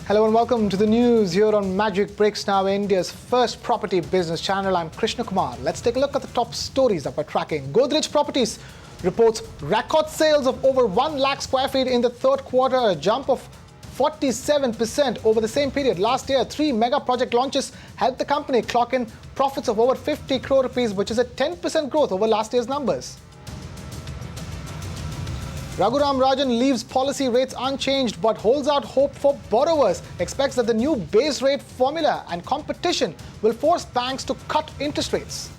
Hello and welcome to the news here on Magicbricks, now India's first property business channel. I'm Krishna Kumar. Let's take a look at the top stories that we're tracking. Goldich Properties reports record sales of over 1 lakh square feet in the third quarter, a jump of 47% over the same period last year. 3 mega project launches helped the company clock in profits of over 50 crore rupees, which is a 10% growth over last year's numbers. Raghuram Rajan leaves policy rates unchanged but holds out hope for borrowers, expects that the new base rate formula and competition will force banks to cut interest rates.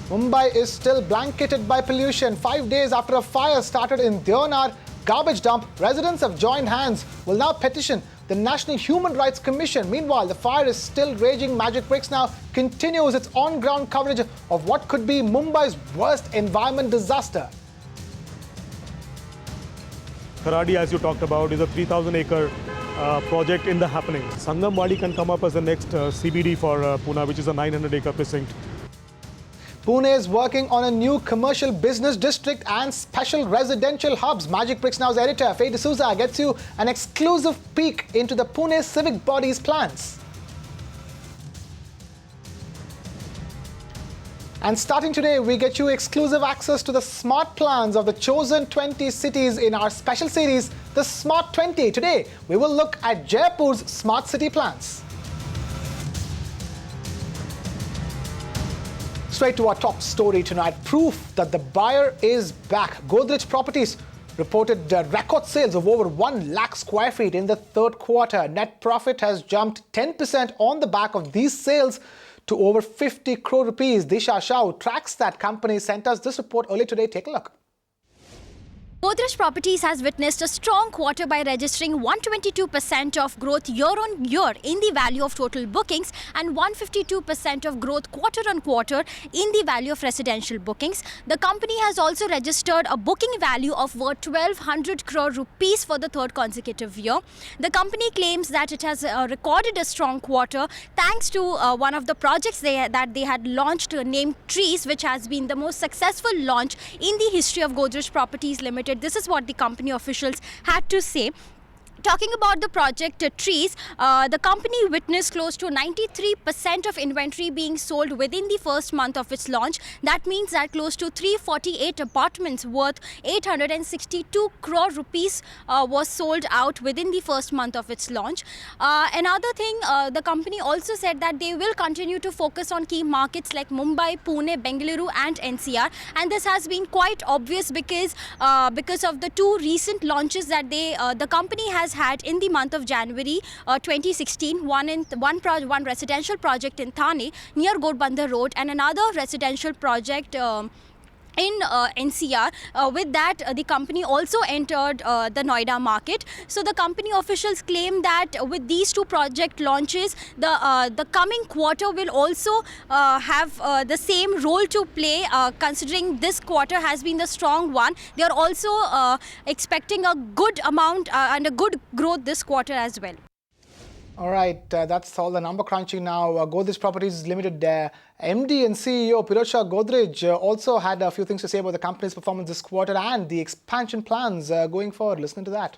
Mumbai is still blanketed by pollution. 5 days after a fire started in Deonar garbage dump, residents have joined hands, will now petition the National Human Rights Commission. Meanwhile, the fire is still raging. Magicbricks now continues its on-ground coverage of what could be Mumbai's worst environment disaster. Kharadi, as you talked about, is a 3,000-acre project in the happening. Sangamwadi can come up as the next CBD for Pune, which is a 900-acre precinct. Pune is working on a new commercial business district and special residential hubs. Magicbricks Now's editor, Faye D'Souza, gets you an exclusive peek into the Pune civic body's plans. And starting today, we get you exclusive access to the smart plans of the chosen 20 cities in our special series, The Smart 20. Today, we will look at Jaipur's smart city plans. Straight to our top story tonight, proof that the buyer is back. Goldich Properties reported record sales of over 1 lakh square feet in the third quarter. Net profit has jumped 10% on the back of these sales to over 50 crore rupees. Disha Shah, who tracks that company, sent us this report earlier today. Take a look. Goldich Properties has witnessed a strong quarter by registering 122% of growth year-on-year in the value of total bookings and 152% of growth quarter-on-quarter in the value of residential bookings. The company has also registered a booking value of over 1,200 crore rupees for the third consecutive year. The company claims that it has recorded a strong quarter thanks to one of the projects that they had launched named Trees, which has been the most successful launch in the history of Goldich Properties Limited. This is what the company officials had to say. Talking about the project Trees, the company witnessed close to 93% of inventory being sold within the first month of its launch. That means that close to 348 apartments worth 862 crore rupees was sold out within the first month of its launch. Another thing, the company also said that they will continue to focus on key markets like Mumbai, Pune, Bengaluru and NCR. And this has been quite obvious because of the two recent launches that the company has had in the month of January 2016, one residential project in Thane near Godbandha Road and another residential project in NCR. With that, the company also entered the Noida market. So the company officials claim that with these two project launches, the coming quarter will also have the same role to play, considering this quarter has been the strong one. They are also expecting a good amount and a good growth this quarter as well. All right, that's all the number crunching now. Goldich Properties Limited MD and CEO Pirojsha Godrej also had a few things to say about the company's performance this quarter and the expansion plans going forward. Listen to that.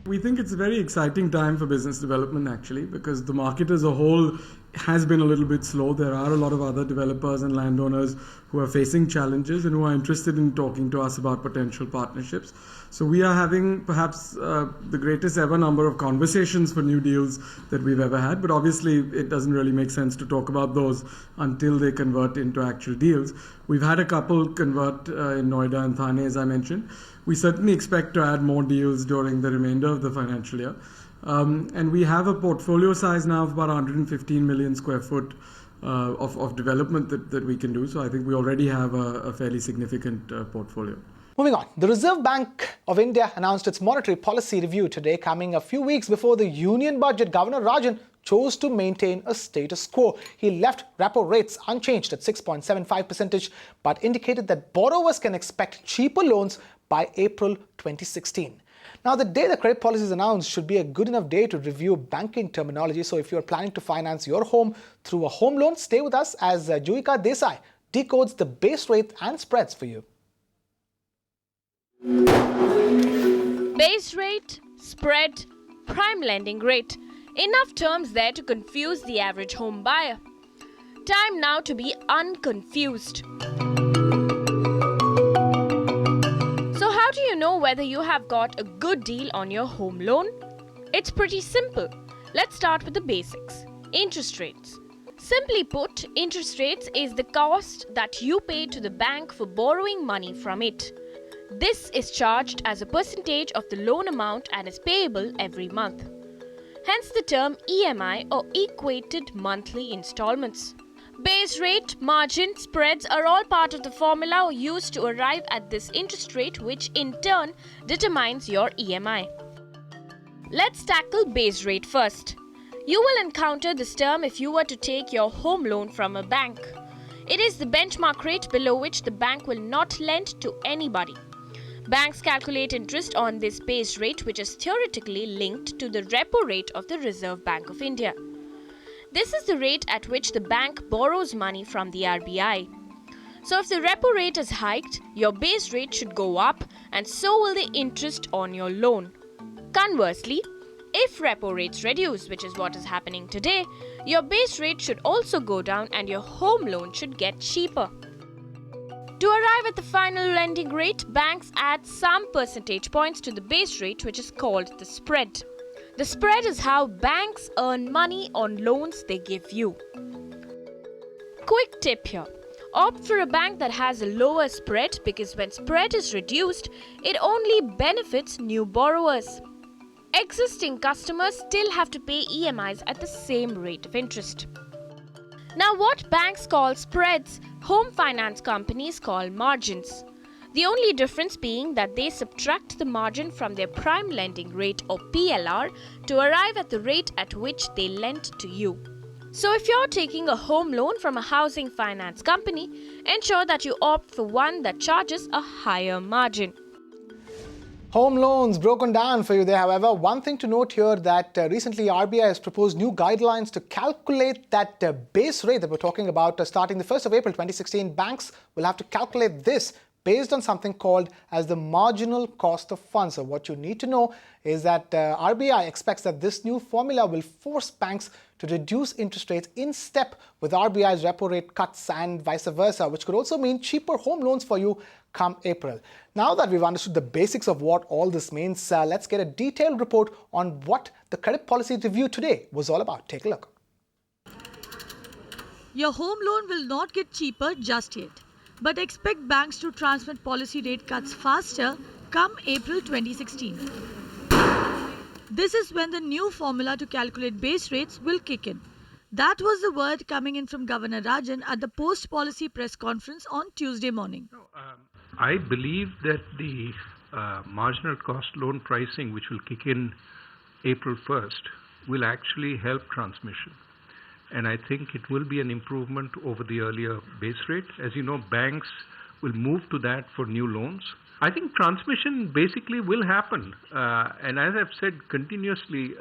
We think it's a very exciting time for business development actually, because the market as a whole has been a little bit slow. There are a lot of other developers and landowners who are facing challenges and who are interested in talking to us about potential partnerships. So we are having perhaps the greatest ever number of conversations for new deals that we've ever had. But obviously it doesn't really make sense to talk about those until they convert into actual deals. We've had a couple convert in Noida and Thane, as I mentioned. We certainly expect to add more deals during the remainder of the financial year. And we have a portfolio size now of about 115 million square foot of development that we can do. So I think we already have a fairly significant portfolio. Moving on, the Reserve Bank of India announced its monetary policy review today, coming a few weeks before the Union Budget. Governor Rajan chose to maintain a status quo. He left repo rates unchanged at 6.75%, but indicated that borrowers can expect cheaper loans by April 2016. Now, the day the credit policy is announced should be a good enough day to review banking terminology. So if you're planning to finance your home through a home loan, stay with us as Juhika Desai decodes the base rate and spreads for you. Base rate, spread, prime lending rate. Enough terms there to confuse the average home buyer. Time now to be unconfused. So how do you know whether you have got a good deal on your home loan? It's pretty simple. Let's start with the basics. Interest rates. Simply put, interest rates is the cost that you pay to the bank for borrowing money from it. This is charged as a percentage of the loan amount and is payable every month. Hence the term EMI or equated monthly installments. Base rate, margin, spreads are all part of the formula used to arrive at this interest rate, which in turn determines your EMI. Let's tackle base rate first. You will encounter this term if you were to take your home loan from a bank. It is the benchmark rate below which the bank will not lend to anybody. Banks calculate interest on this base rate, which is theoretically linked to the repo rate of the Reserve Bank of India. This is the rate at which the bank borrows money from the RBI. So if the repo rate is hiked, your base rate should go up, and so will the interest on your loan. Conversely, if repo rates reduce, which is what is happening today, your base rate should also go down and your home loan should get cheaper. To arrive at the final lending rate, banks add some percentage points to the base rate, which is called the spread. The spread is how banks earn money on loans they give you. Quick tip here. Opt for a bank that has a lower spread, because when spread is reduced, it only benefits new borrowers. Existing customers still have to pay EMIs at the same rate of interest. Now, what banks call spreads, home finance companies call margins. The only difference being that they subtract the margin from their prime lending rate or PLR to arrive at the rate at which they lend to you. So if you're taking a home loan from a housing finance company, ensure that you opt for one that charges a higher margin. Home loans broken down for you there. However, one thing to note here that recently RBI has proposed new guidelines to calculate that base rate that we're talking about starting the 1st of April 2016. Banks will have to calculate this based on something called as the marginal cost of funds. So what you need to know is that RBI expects that this new formula will force banks to reduce interest rates in step with RBI's repo rate cuts and vice versa, which could also mean cheaper home loans for you come April. Now that we've understood the basics of what all this means, let's get a detailed report on what the credit policy review today was all about. Take a look. Your home loan will not get cheaper just yet, but expect banks to transmit policy rate cuts faster come April 2016. This is when the new formula to calculate base rates will kick in. That was the word coming in from Governor Rajan at the post-policy press conference on Tuesday morning. I believe that the marginal cost loan pricing, which will kick in April 1st, will actually help transmission. And I think it will be an improvement over the earlier base rate. As you know, banks will move to that for new loans. I think transmission basically will happen. And as I've said continuously,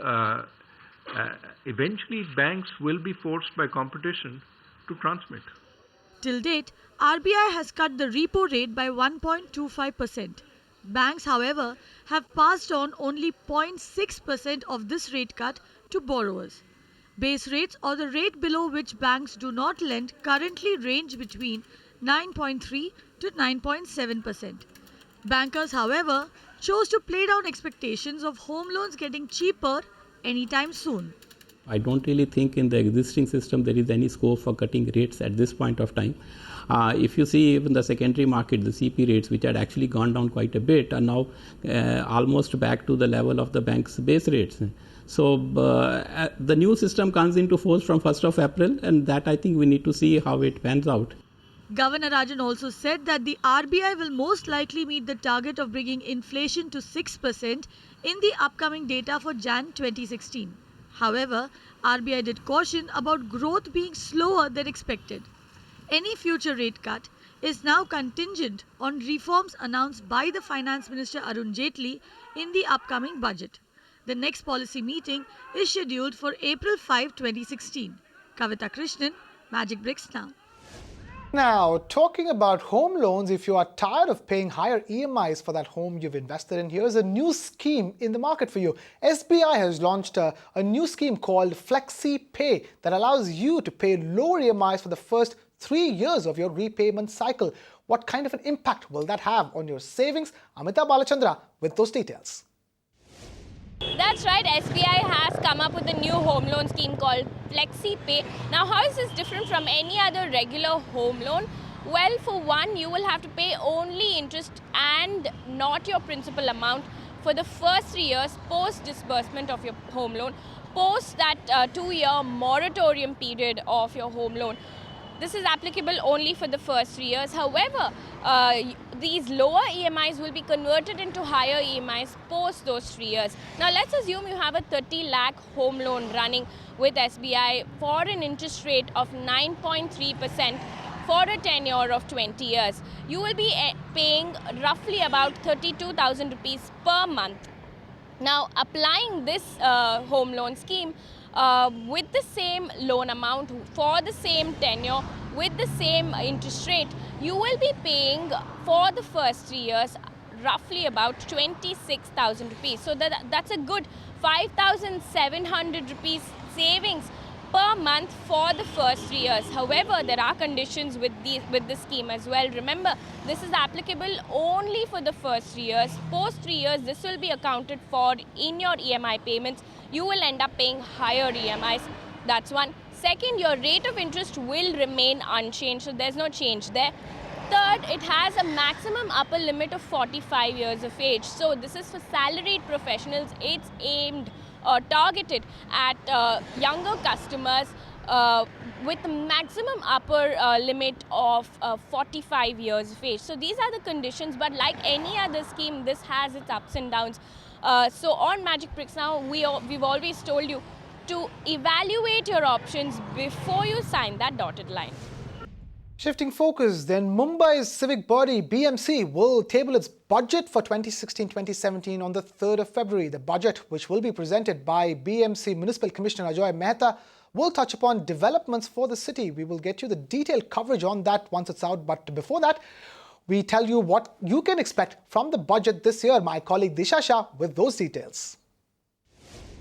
eventually banks will be forced by competition to transmit. Till date, RBI has cut the repo rate by 1.25%. Banks, however, have passed on only 0.6% of this rate cut to borrowers. Base rates, or the rate below which banks do not lend, currently range between 9.3 to 9.7%. Bankers, however, chose to play down expectations of home loans getting cheaper anytime soon. I don't really think in the existing system there is any scope for cutting rates at this point of time. If you see even the secondary market, the CP rates, which had actually gone down quite a bit, are now almost back to the level of the bank's base rates. So the new system comes into force from 1st of April, and that I think we need to see how it pans out. Governor Rajan also said that the RBI will most likely meet the target of bringing inflation to 6% in the upcoming data for Jan 2016. However, RBI did caution about growth being slower than expected. Any future rate cut is now contingent on reforms announced by the Finance Minister Arun Jaitley in the upcoming budget. The next policy meeting is scheduled for April 5, 2016. Kavita Krishnan, Magicbricks Now. Now, talking about home loans, if you are tired of paying higher EMIs for that home you've invested in, here's a new scheme in the market for you. SBI has launched a new scheme called Flexi Pay that allows you to pay lower EMIs for the first 3 years of your repayment cycle. What kind of an impact will that have on your savings? Amita Balachandra with those details. That's right, SBI has come up with a new home loan scheme called Flexi Pay. Now, how is this different from any other regular home loan? Well, for one, you will have to pay only interest and not your principal amount for the first 3 years post disbursement of your home loan, post that 2-year moratorium period of your home loan. This is applicable only for the first 3 years. However, these lower EMIs will be converted into higher EMIs post those 3 years. Now, let's assume you have a 30 lakh home loan running with SBI for an interest rate of 9.3% for a tenure of 20 years. You will be paying roughly about 32,000 rupees per month. Now, applying this home loan scheme, with the same loan amount for the same tenure with the same interest rate, you will be paying for the first 3 years roughly about 26,000 rupees. So that's a good 5,700 rupees savings per month for the first 3 years. However, there are conditions with this scheme as well. Remember, this is applicable only for the first 3 years. Post 3 years, this will be accounted for in your EMI payments. You will end up paying higher EMIs. That's one. Second, your rate of interest will remain unchanged, so there's no change there. Third, it has a maximum upper limit of 45 years of age. So this is for salaried professionals. It's aimed or targeted at younger customers with a maximum upper limit of 45 years of age. So these are the conditions, but like any other scheme, this has its ups and downs. So on Magicbricks now, we've always told you to evaluate your options before you sign that dotted line. Shifting focus, then Mumbai's civic body BMC will table its budget for 2016-2017 on the 3rd of February. The budget, which will be presented by BMC Municipal Commissioner Ajoy Mehta, will touch upon developments for the city. We will get you the detailed coverage on that once it's out. But before that, we tell you what you can expect from the budget this year. My colleague Disha Shah with those details.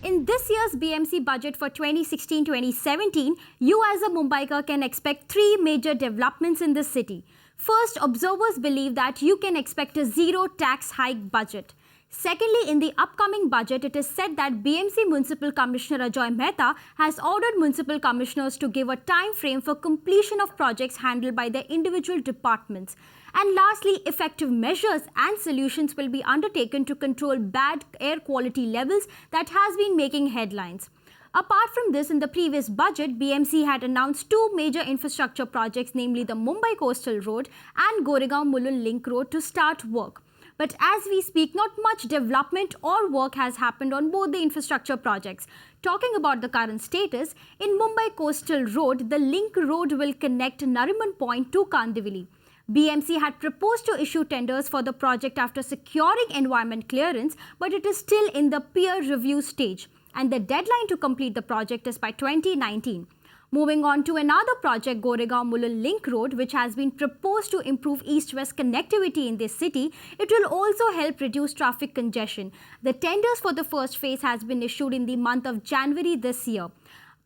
In this year's BMC budget for 2016-2017, you as a Mumbaiker can expect 3 major developments in the city. First, observers believe that you can expect a zero tax hike budget. Secondly, in the upcoming budget, it is said that BMC Municipal Commissioner Ajoy Mehta has ordered municipal commissioners to give a time frame for completion of projects handled by their individual departments. And lastly, effective measures and solutions will be undertaken to control bad air quality levels that has been making headlines. Apart from this, in the previous budget, BMC had announced 2 major infrastructure projects, namely the Mumbai Coastal Road and Goregaon-Mulund Link Road, to start work. But as we speak, not much development or work has happened on both the infrastructure projects. Talking about the current status, in Mumbai Coastal Road, the Link Road will connect Nariman Point to Kandivali. BMC had proposed to issue tenders for the project after securing environment clearance, but it is still in the peer review stage, and the deadline to complete the project is by 2019. Moving on to another project, Goregaon-Mulund Link Road, which has been proposed to improve east-west connectivity in this city. It will also help reduce traffic congestion. The tenders for the first phase has been issued in the month of January this year.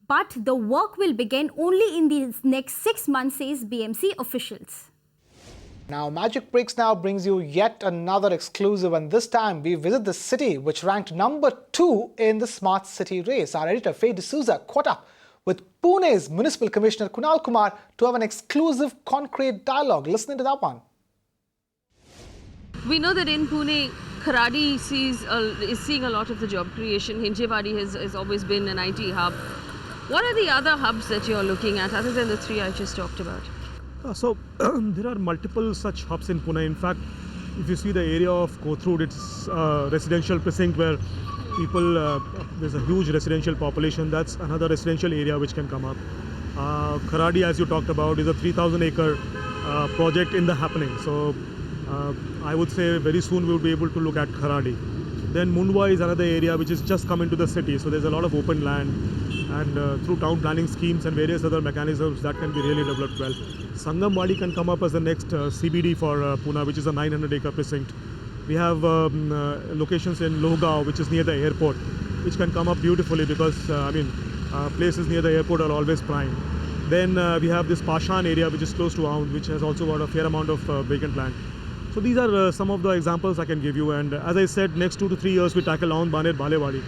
But the work will begin only in the next 6 months, says BMC officials. Now, Magicbricks now brings you yet another exclusive, and this time we visit the city which ranked number 2 in the Smart City race. Our editor Faye D'Souza caught up with Pune's Municipal Commissioner Kunal Kumar to have an exclusive concrete dialogue. Listen to that one. We know that in Pune, Kharadi is seeing a lot of the job creation. Hinjewadi has always been an IT hub. What are the other hubs that you're looking at other than the 3 I just talked about? There are multiple such hubs in Pune. In fact, if you see the area of Kothurud, it's a residential precinct where people, there's a huge residential population. That's another residential area which can come up. Kharadi, as you talked about, is a 3,000-acre project in the happening. So I would say very soon we'll be able to look at Kharadi. Then Mundwa is another area which is just come into the city. So there's a lot of open land, and through town planning schemes and various other mechanisms that can be really developed well. Sangamwadi can come up as the next CBD for Pune, which is a 900-acre precinct. We have locations in Lohgaon, which is near the airport, which can come up beautifully because places near the airport are always prime. Then we have this Pashan area, which is close to Aund, which has also got a fair amount of vacant land. So these are some of the examples I can give you. And as I said, next 2 to 3 years we tackle Aund, Baner, Balewadi,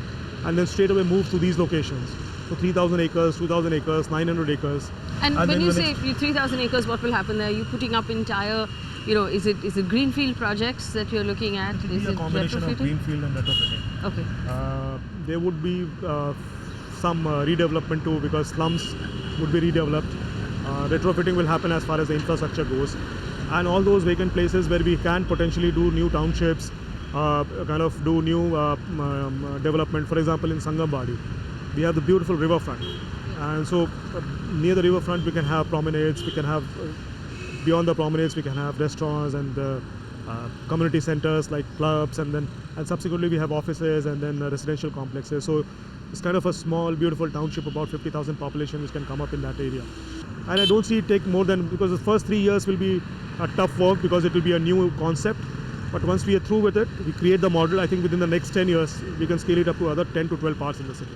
and then straight away move to these locations. So 3,000 acres, 2,000 acres, 900 acres. And when you say 3,000 acres, what will happen there? Are you putting up entire, is it greenfield projects that you're looking at? It will be a combination of greenfield and retrofitting. Okay. There would be some redevelopment too, because slums would be redeveloped. Retrofitting will happen as far as the infrastructure goes. And all those vacant places where we can potentially do new townships, kind of do new development. For example, in Sangamwadi, we have the beautiful riverfront. And so near the riverfront, we can have promenades, we can have, beyond the promenades, we can have restaurants and community centers like clubs, and subsequently we have offices and then residential complexes. So it's kind of a small, beautiful township, about 50,000 population, which can come up in that area. And I don't see it take more than, because the first 3 years will be a tough work because it will be a new concept. But once we are through with it, we create the model. I think within the next 10 years, we can scale it up to other 10 to 12 parts in the city.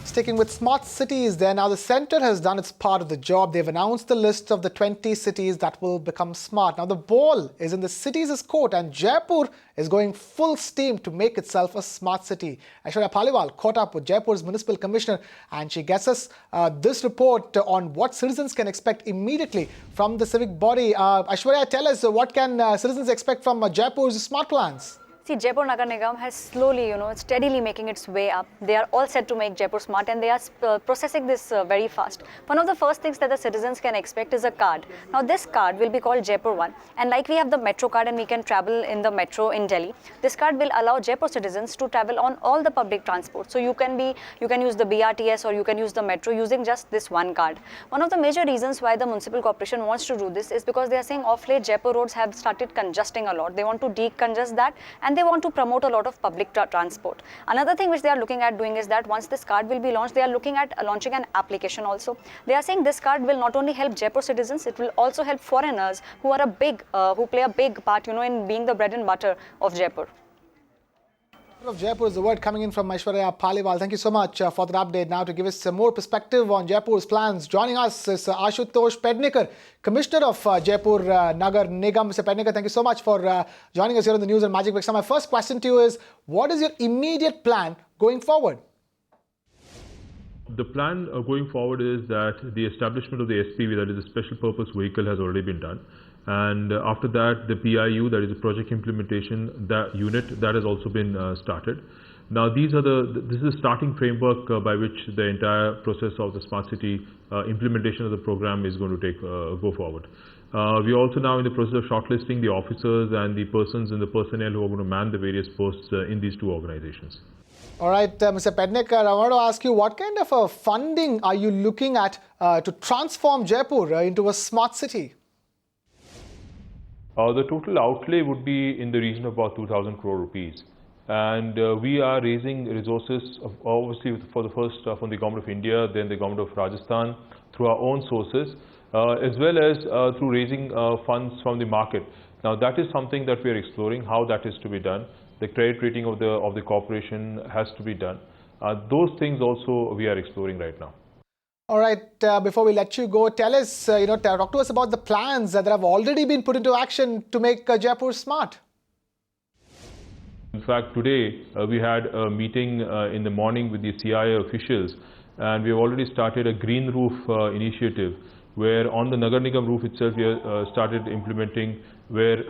Sticking with smart cities there, now the centre has done its part of the job. They've announced the list of the 20 cities that will become smart. Now the ball is in the cities' court, and Jaipur is going full steam to make itself a smart city. Aishwarya Paliwal caught up with Jaipur's Municipal Commissioner, and she gets us this report on what citizens can expect immediately from the civic body. Aishwarya, tell us, what can citizens expect from Jaipur's smart plans? See, Jaipur Nagar Nigam has slowly, steadily making its way up. They are all set to make Jaipur smart, and they are processing this very fast. One of the first things that the citizens can expect is a card. Now, this card will be called Jaipur One, and like we have the metro card and we can travel in the metro in Delhi, this card will allow Jaipur citizens to travel on all the public transport. So you can use the BRTS or you can use the metro using just this one card. One of the major reasons why the municipal corporation wants to do this is because they are saying off late Jaipur roads have started congesting a lot. They want to decongest that, and they want to promote a lot of public transport. Another thing which they are looking at doing is that once this card will be launched, they are looking at launching an application also. They are saying this card will not only help Jaipur citizens, it will also help foreigners who are who play a big part, in being the bread and butter of Jaipur. Of Jaipur is the word coming in from Aishwarya Paliwal. Thank you so much for that update. Now to give us some more perspective on Jaipur's plans, joining us is Ashutosh Pednikar, Commissioner of Jaipur Nagar Nigam. Mr. Pednikar, thank you so much for joining us here on the news and Magicbricks. Now my first question to you is, what is your immediate plan going forward? The plan going forward is that the establishment of the SPV, that is a special purpose vehicle, has already been done. And after that, the PIU, that is the project implementation that unit, that has also been started. Now, this is the starting framework by which the entire process of the smart city implementation of the program is going to go forward. We are also now in the process of shortlisting the officers and the persons and the personnel who are going to man the various posts in these two organizations. All right, Mr. Pednikar, I want to ask you, what kind of funding are you looking at to transform Jaipur into a smart city? The total outlay would be in the region of about 2,000 crore rupees. And we are raising resources, obviously, for the first from the Government of India, then the Government of Rajasthan, through our own sources, as well as through raising funds from the market. Now, that is something that we are exploring, how that is to be done. The credit rating of the corporation has to be done. Those things also we are exploring right now. All right, before we let you go, tell us, talk to us about the plans that have already been put into action to make Jaipur smart. In fact, today we had a meeting in the morning with the CIA officials, and we have already started a green roof initiative, where on the Nagar Nigam roof itself we have started implementing, where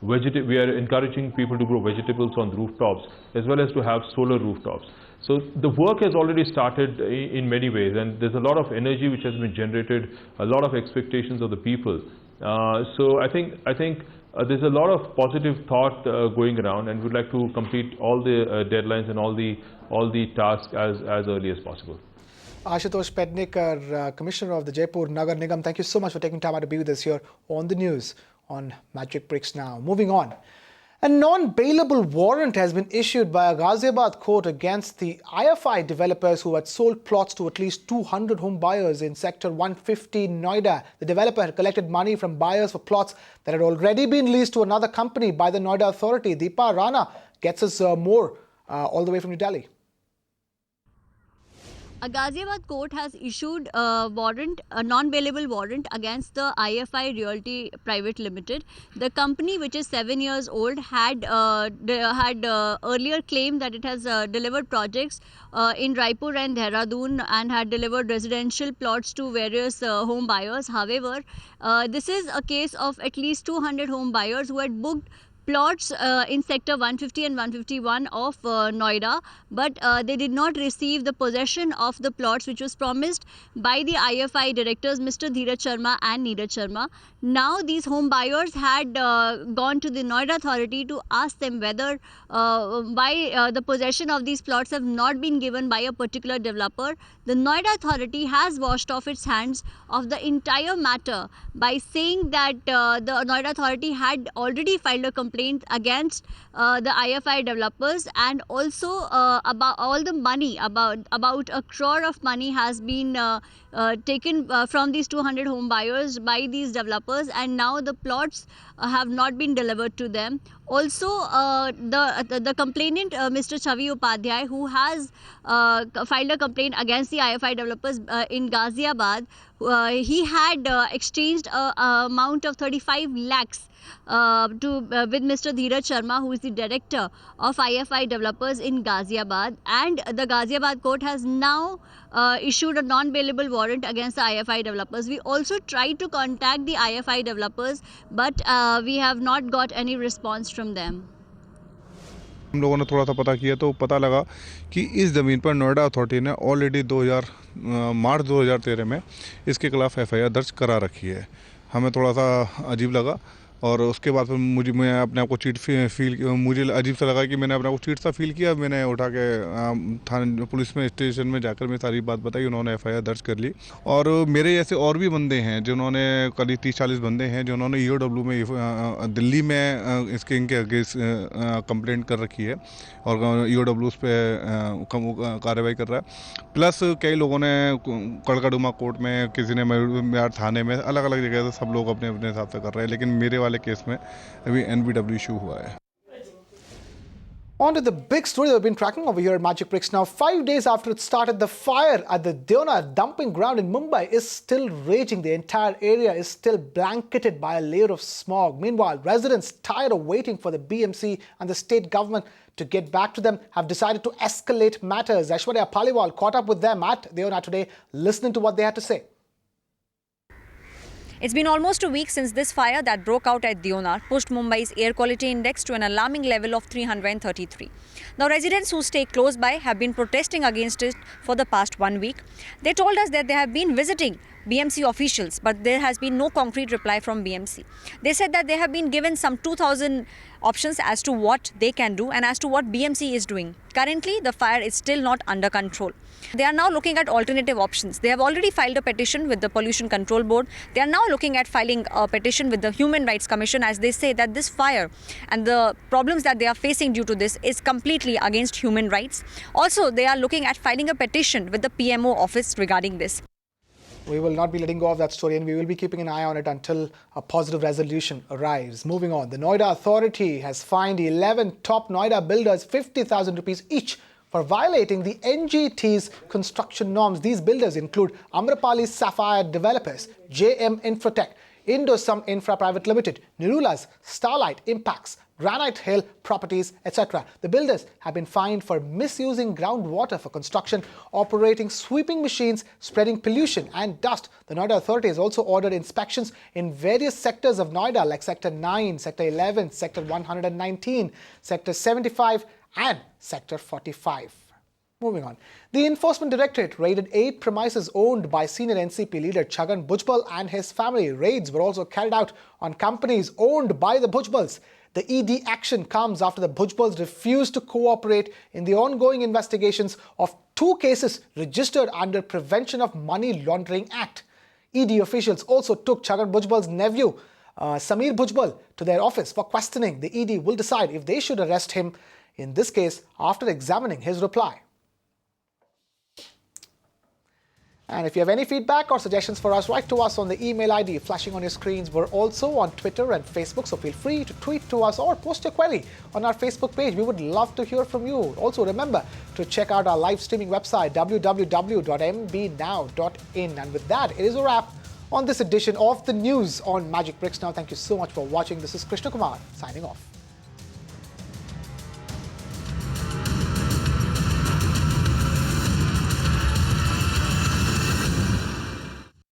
we are encouraging people to grow vegetables on rooftops, as well as to have solar rooftops. So the work has already started in many ways, and there's a lot of energy which has been generated, a lot of expectations of the people. So I think there's a lot of positive thought going around, and we'd like to complete all the deadlines and all the tasks as early as possible. Ashutosh Pednikar, Commissioner of the Jaipur Nagar Nigam, thank you so much for taking time out to be with us here on the news on Magicbricks Now. Moving on. A non-bailable warrant has been issued by a Ghaziabad court against the IFI developers who had sold plots to at least 200 home buyers in Sector 150 Noida. The developer had collected money from buyers for plots that had already been leased to another company by the Noida authority. Deepa Rana gets us more all the way from New Delhi. A Ghaziabad court has issued a warrant, a non-bailable warrant against the IFI Realty Private Limited. The company, which is 7 years old, had earlier claimed that it has delivered projects in Jaipur and Dehradun and had delivered residential plots to various home buyers. However, this is a case of at least 200 home buyers who had booked plots in sector 150 and 151 of Noida, but they did not receive the possession of the plots which was promised by the IFI directors Mr. Dheeraj Sharma and Neeraj Sharma. Now these home buyers had gone to the Noida authority to ask them whether why the possession of these plots have not been given by a particular developer. The Noida authority has washed off its hands of the entire matter by saying that the Noida authority had already filed a complaint against the IFI developers, and also about all the money, about 1 crore of money has been taken from these 200 home buyers by these developers, and now the plots have not been delivered to them. Also, the complainant, Mr. Chavi Upadhyay, who has filed a complaint against the IFI developers in Ghaziabad, he had exchanged an amount of 35 lakhs with Mr. Dheeraj Sharma, who is the director of IFI Developers in Ghaziabad, and the Ghaziabad court has now issued a non-bailable warrant against the IFI developers. We also tried to contact the IFI developers, but we have not got any response from them. हम लोगों ने थोड़ा सा पता किया तो पता लगा कि इस ज़मीन पर नोएडा अथॉरिटी ने ऑलरेडी मार्च 2013 में इसके खिलाफ एफआईआर दर्ज करा रखी है. हमें थोड़ा सा अजीब लगा, और उसके बाद फिर मैं अपने आप को मुझे अजीब सा लगा कि मैंने अपने आप को चीट सा फील किया. मैंने उठा के थाने पुलिस में स्टेशन में जाकर मैं सारी बात बताई. उन्होंने एफआईआर दर्ज कर ली, और मेरे जैसे और भी बंदे हैं जिन्होंने करीब 30-40 बंदे हैं जिन्होंने ईओडब्ल्यू में दिल्ली में इनके अगेंस्ट कंप्लेंट कर रखी है, और ईओडब्ल्यू उस पर कार्रवाई कर रहा है. प्लस कई लोगों ने कड़कड़ुमा कोर्ट में, किसी ने मेवाड़ थाने में, अलग अलग जगह से सब लोग अपने अपने हिसाब से कर रहे हैं, लेकिन मेरे वाले केस में अभी एनबीडब्ल्यू इशू हुआ है. On to the big story that we've been tracking over here at Magicbricks. Now, 5 days after it started, the fire at the Deona dumping ground in Mumbai is still raging. The entire area is still blanketed by a layer of smog. Meanwhile, residents, tired of waiting for the BMC and the state government to get back to them, have decided to escalate matters. Aishwarya Paliwal caught up with them at Deona today, listening to what they had to say. It's been almost a week since this fire that broke out at Deonar pushed Mumbai's air quality index to an alarming level of 333. Now, residents who stay close by have been protesting against it for the past 1 week. They told us that they have been visiting BMC officials, but there has been no concrete reply from BMC. They said that they have been given some 2,000 options as to what they can do and as to what BMC is doing. Currently, the fire is still not under control. They are now looking at alternative options. They have already filed a petition with the Pollution Control Board. They are now looking at filing a petition with the Human Rights Commission, as they say that this fire and the problems that they are facing due to this is completely against human rights. Also, they are looking at filing a petition with the PMO office regarding this. We will not be letting go of that story, and we will be keeping an eye on it until a positive resolution arrives. Moving on, the Noida authority has fined 11 top Noida builders 50,000 rupees each for violating the NGT's construction norms. These builders include Amrapali Sapphire Developers, JM Infratech, Indosum Infra Private Limited, Nirula's Starlight Impacts, Granite Hill Properties, etc. The builders have been fined for misusing groundwater for construction, operating sweeping machines, spreading pollution and dust. The Noida authority has also ordered inspections in various sectors of Noida like Sector 9, Sector 11, Sector 119, Sector 75 and Sector 45. Moving on. The Enforcement Directorate raided 8 premises owned by senior NCP leader Chhagan Bhujbal and his family. Raids were also carried out on companies owned by the Bhujbals. The ED action comes after the Bhujbals refused to cooperate in the ongoing investigations of 2 cases registered under Prevention of Money Laundering Act. ED officials also took Chhagan Bhujbal's nephew Sameer Bhujbal to their office for questioning. The ED will decide if they should arrest him in this case after examining his reply. And if you have any feedback or suggestions for us, write to us on the email ID flashing on your screens. We're also on Twitter and Facebook, so feel free to tweet to us or post your query on our Facebook page. We would love to hear from you. Also, remember to check out our live streaming website, www.mbnow.in. And with that, it is a wrap on this edition of the news on Magicbricks Now. Thank you so much for watching. This is Krishna Kumar signing off.